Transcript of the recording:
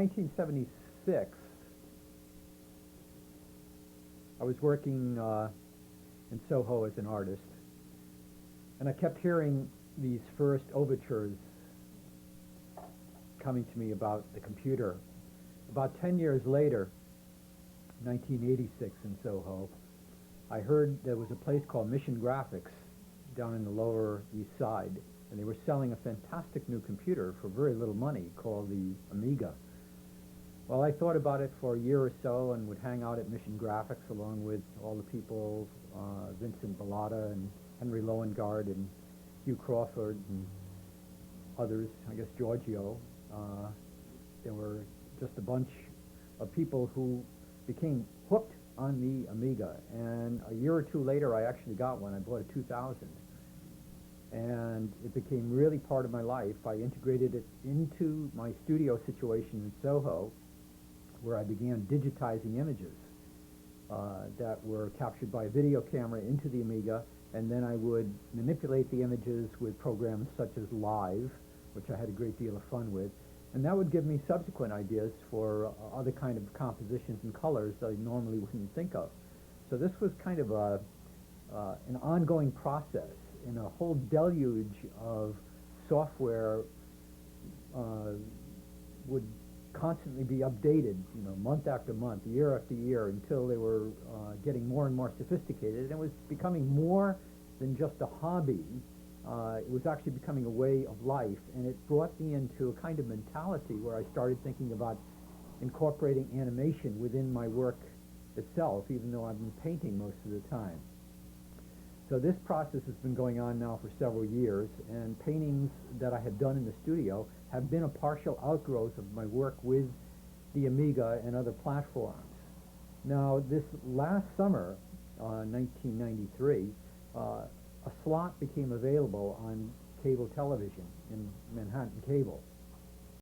1976, I was working in Soho as an artist, and I kept hearing these first overtures coming to me about the computer. About 10 years later, 1986 in Soho, I heard there was a place called Mission Graphics down in the Lower East Side, and they were selling a fantastic new computer for very little money called the Amiga. Well, I thought about it for a year or so and would hang out at Mission Graphics along with all the people, Vincent Bellata and Henry Lowengaard and Hugh Crawford and others, I guess Giorgio. There were just a bunch of people who became hooked on the Amiga, and a year or two later I actually got one. I bought a 2000, and it became really part of my life. I integrated it into my studio situation in Soho, where I began digitizing images that were captured by a video camera into the Amiga, and then I would manipulate the images with programs such as Live, which I had a great deal of fun with, and that would give me subsequent ideas for other kind of compositions and colors that I normally wouldn't think of. So this was kind of an ongoing process, and a whole deluge of software would constantly be updated, month after month, year after year, until they were getting more and more sophisticated. And it was becoming more than just a hobby. It was actually becoming a way of life, and it brought me into a kind of mentality where I started thinking about incorporating animation within my work itself, even though I've been painting most of the time. So this process has been going on now for several years, and paintings that I have done in the studio have been a partial outgrowth of my work with the Amiga and other platforms. Now, this last summer, 1993, a slot became available on cable television in Manhattan Cable.